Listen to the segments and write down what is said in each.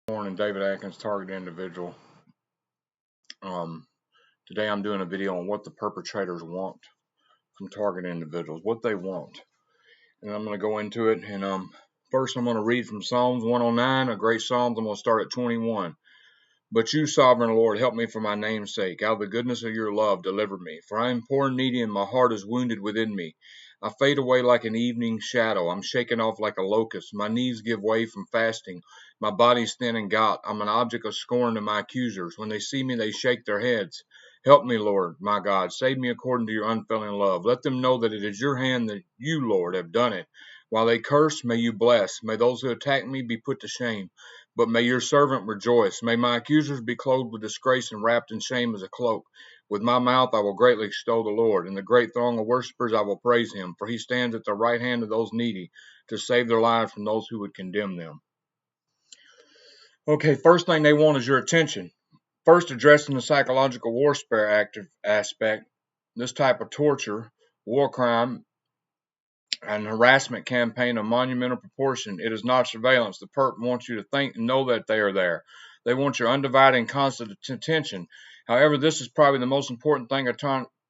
Morning, David Atkins, target individual. Um, Today I'm doing a video on what the perpetrators want from target individuals, what they want, and I'm going to go into it. And first I'm going to read from Psalms 109, a great Psalms. I'm going to start at 21. But you, sovereign Lord, help me for my name's sake. Out of the goodness of your love, deliver me. For I am poor and needy, and my heart is wounded within me. I fade away like an evening shadow. I'm shaken off like a locust. My knees give way from fasting. My body's thin and gaunt. I'm an object of scorn to my accusers. When they see me, they shake their heads. Help me, Lord, my God. Save me according to your unfailing love. Let them know that it is your hand that you, Lord, have done it. While they curse, may you bless. May those who attack me be put to shame. But may your servant rejoice. May my accusers be clothed with disgrace and wrapped in shame as a cloak. With my mouth I will greatly extol the Lord. In the great throng of worshippers I will praise him, for he stands at the right hand of those needy to save their lives from those who would condemn them. Okay, first thing they want is your attention. First, addressing the psychological warfare aspect, this type of torture, war crime, and harassment campaign of monumental proportion. It is not surveillance. The perp wants you to think and know that they are there. They want your undivided and constant attention. However, this is probably the most important thing a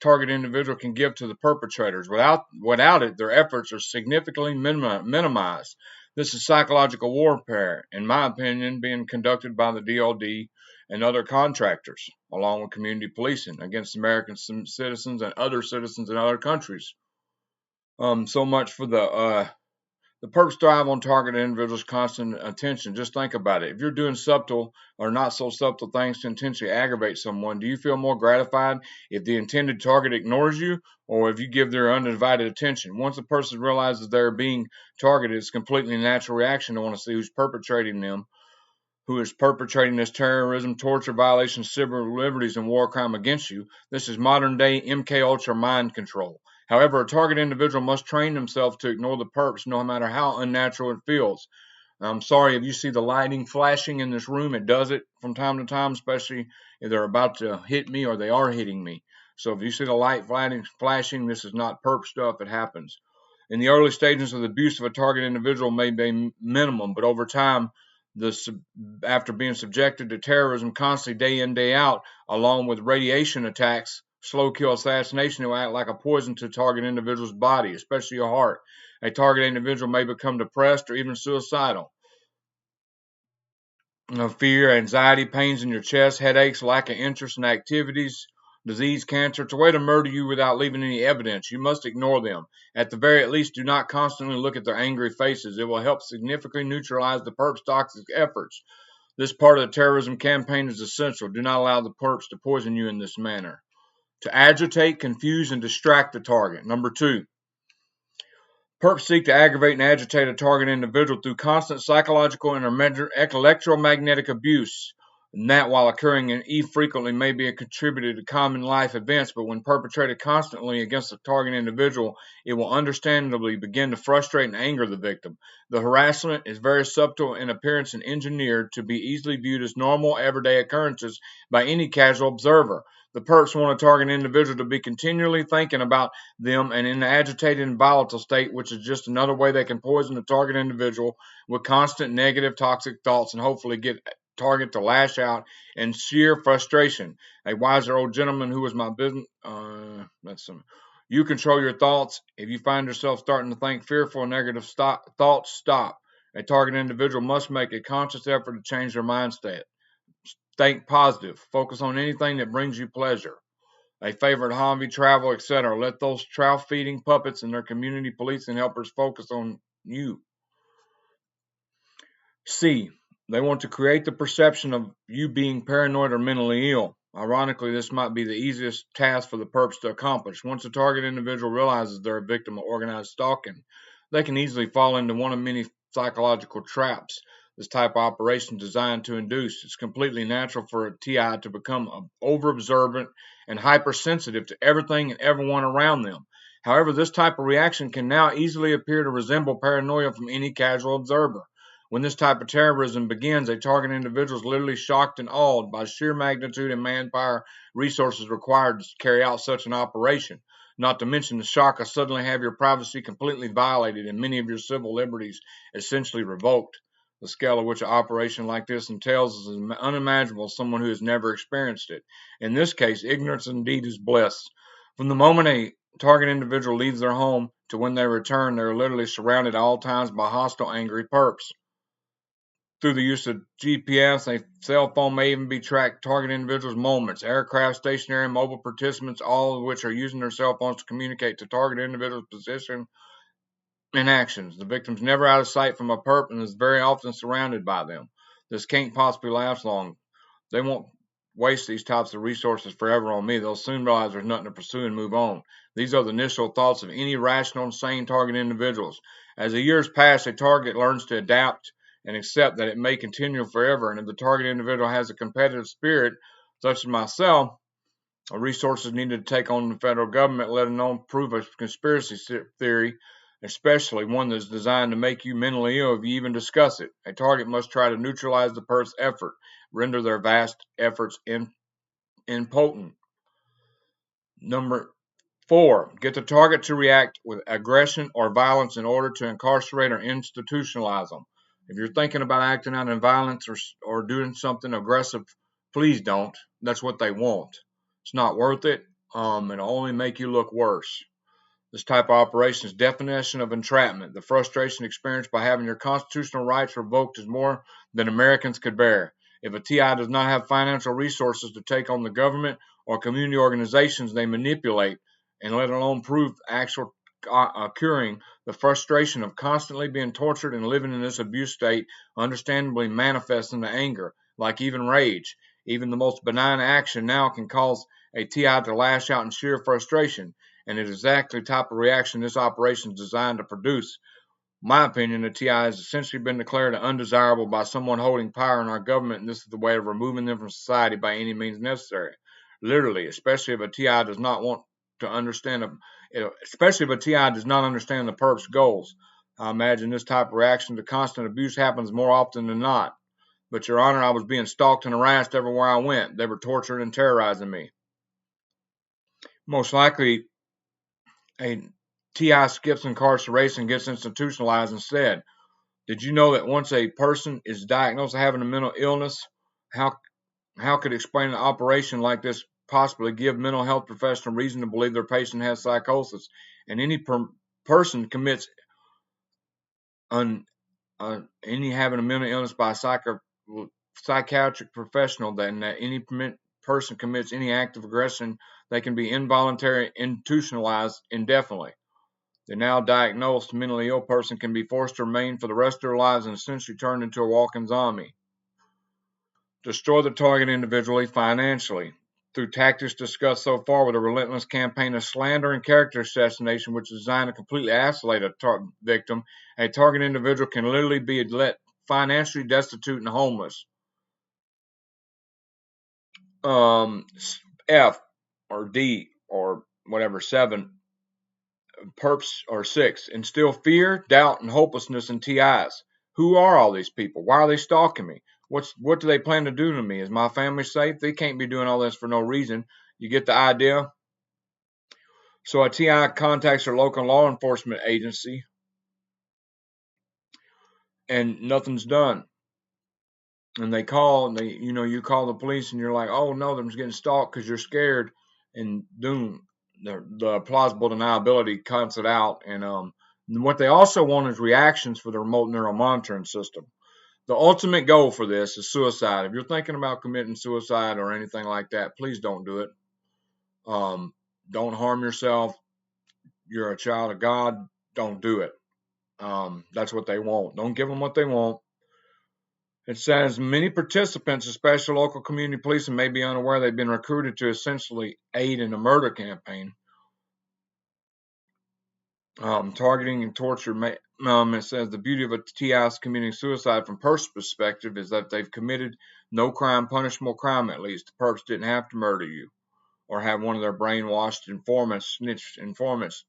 target individual can give to the perpetrators. Without it, their efforts are significantly minimized. This is psychological warfare, in my opinion, being conducted by the DOD and other contractors, along with community policing, against American citizens and other citizens in other countries. So much for the perps thrive on targeted individuals' constant attention. Just think about it. If you're doing subtle or not so subtle things to intentionally aggravate someone, do you feel more gratified if the intended target ignores you or if you give their undivided attention? Once a person realizes they're being targeted, it's a completely natural reaction to want to see who's perpetrating them, who is perpetrating this terrorism, torture, violations, civil liberties, and war crime against you. This is modern day MK Ultra mind control. However, a target individual must train themselves to ignore the perps no matter how unnatural it feels. I'm sorry if you see the lighting flashing in this room, it does it from time to time, especially if they're about to hit me or they are hitting me. So if you see the light flashing, this is not perp stuff, it happens. In the early stages of the abuse of a target individual may be minimum, but over time, after being subjected to terrorism constantly day in, day out, along with radiation attacks, slow kill assassination, will act like a poison to target individual's body, especially your heart. A target individual may become depressed or even suicidal. Fear, anxiety, pains in your chest, headaches, lack of interest in activities, disease, cancer. It's a way to murder you without leaving any evidence. You must ignore them. At the very least, do not constantly look at their angry faces. It will help significantly neutralize the perp's toxic efforts. This part of the terrorism campaign is essential. Do not allow the perps to poison you in this manner. To agitate, confuse, and distract the target. Number 2. Perps seek to aggravate and agitate a target individual through constant psychological and electromagnetic abuse, and that, while occurring infrequently, may be a contributor to common life events, but when perpetrated constantly against a target individual, it will understandably begin to frustrate and anger the victim. The harassment is very subtle in appearance and engineered to be easily viewed as normal, everyday occurrences by any casual observer. The perps want a target individual to be continually thinking about them and in an agitated and volatile state, which is just another way they can poison the target individual with constant negative, toxic thoughts and hopefully get target to lash out in sheer frustration. A wiser old gentleman who was my business, you control your thoughts. If you find yourself starting to think fearful and negative thoughts, stop. A target individual must make a conscious effort to change their mindset. Think positive. Focus on anything that brings you pleasure. A favorite hobby, travel, etc. Let those trout feeding puppets and their community policing helpers focus on you. C. They want to create the perception of you being paranoid or mentally ill. Ironically, this might be the easiest task for the perps to accomplish. Once a target individual realizes they're a victim of organized stalking, they can easily fall into one of many psychological traps this type of operation is designed to induce. It's completely natural for a TI to become over-observant and hypersensitive to everything and everyone around them. However, this type of reaction can now easily appear to resemble paranoia from any casual observer. When this type of terrorism begins, a target individual is literally shocked and awed by sheer magnitude and manpower resources required to carry out such an operation, not to mention the shock of suddenly have your privacy completely violated and many of your civil liberties essentially revoked. The scale at which an operation like this entails is unimaginable to someone who has never experienced it. In this case, ignorance indeed is bliss. From the moment a target individual leaves their home to when they return, they are literally surrounded at all times by hostile, angry perps. Through the use of GPS, a cell phone may even be tracked target individuals' moments. Aircraft, stationary, and mobile participants, all of which are using their cell phones to communicate to target individuals' position and actions. The victim's never out of sight from a perp and is very often surrounded by them. This can't possibly last long. They won't waste these types of resources forever on me. They'll soon realize there's nothing to pursue and move on. These are the initial thoughts of any rational, sane target individuals. As the years pass, a target learns to adapt and accept that it may continue forever. And if the target individual has a competitive spirit, such as myself, resources needed to take on the federal government, let alone prove a conspiracy theory, especially one that's designed to make you mentally ill if you even discuss it. A target must try to neutralize the perp's effort, render their vast efforts impotent. Number 4, get the target to react with aggression or violence in order to incarcerate or institutionalize them. If you're thinking about acting out in violence or doing something aggressive, please don't. That's what they want. It's not worth it. It'll only make you look worse. This type of operation is definition of entrapment. The frustration experienced by having your constitutional rights revoked is more than Americans could bear. If a TI does not have financial resources to take on the government or community organizations they manipulate, and let alone prove actual curing, the frustration of constantly being tortured and living in this abuse state understandably manifests into anger, like even rage. Even the most benign action now can cause a TI to lash out in sheer frustration, and it is exactly the type of reaction this operation is designed to produce. In my opinion, the TI has essentially been declared undesirable by someone holding power in our government, and this is the way of removing them from society by any means necessary. Literally, especially if a TI does not want to understand, especially if a TI does not understand the perp's goals. I imagine this type of reaction to constant abuse happens more often than not. But, Your Honor, I was being stalked and harassed everywhere I went. They were torturing and terrorizing me. Most likely, a TI skips incarceration and gets institutionalized instead. Did you know that once a person is diagnosed as having a mental illness, how could explain an operation like this possibly give mental health professional reason to believe their patient has psychosis? And any person commits any having a mental illness by a psychiatric professional, then that any person commits any act of aggression, they can be involuntarily institutionalized indefinitely. The now diagnosed mentally ill person can be forced to remain for the rest of their lives and essentially turned into a walking zombie. Destroy the target individually financially through tactics discussed so far with a relentless campaign of slander and character assassination, which is designed to completely isolate a victim. A target individual can literally be let financially destitute and homeless. F or D or whatever, 7. Perps or 6, instill fear, doubt, and hopelessness in TIs. Who are all these people? Why are they stalking me? What do they plan to do to me? Is my family safe? They can't be doing all this for no reason. You get the idea? So a TI contacts their local law enforcement agency and nothing's done. And they call and you call the police and you're like, oh no, they're just getting stalked because you're scared, and boom, the plausible deniability cuts it out. And what they also want is reactions for the remote neural monitoring system. The ultimate goal for this is suicide. If you're thinking about committing suicide or anything like that, please don't do it. Don't harm yourself. You're a child of God. Don't do it. That's what they want. Don't give them what they want. It says many participants, especially local community policing, may be unaware they've been recruited to essentially aid in a murder campaign. Targeting and torture. It says the beauty of a TI's committing suicide from Perps' perspective is that they've committed no crime, punishable crime at least. The Perps didn't have to murder you or have one of their brainwashed informants, snitch informants,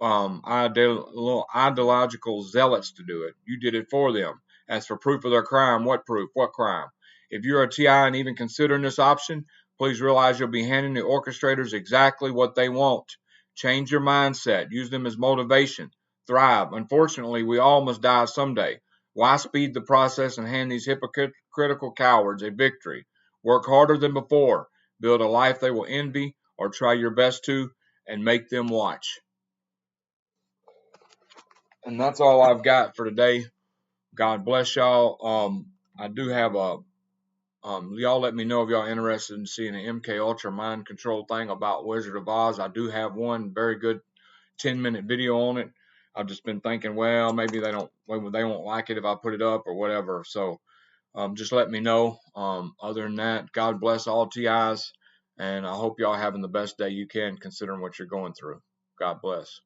ideological zealots to do it. You did it for them. As for proof of their crime, what proof? What crime? If you're a TI and even considering this option, please realize you'll be handing the orchestrators exactly what they want. Change your mindset. Use them as motivation. Thrive. Unfortunately, we all must die someday. Why speed the process and hand these hypocritical cowards a victory? Work harder than before, build a life they will envy, or try your best to, and make them watch. And that's all I've got for today. God bless y'all. I do have a y'all let me know if y'all interested in seeing an MK Ultra mind control thing about Wizard of Oz. I do have one very good 10-minute video on it. I've just been thinking, well, maybe they won't like it if I put it up or whatever. So just let me know. Other than that, God bless all TIs, and I hope y'all having the best day you can considering what you're going through. God bless.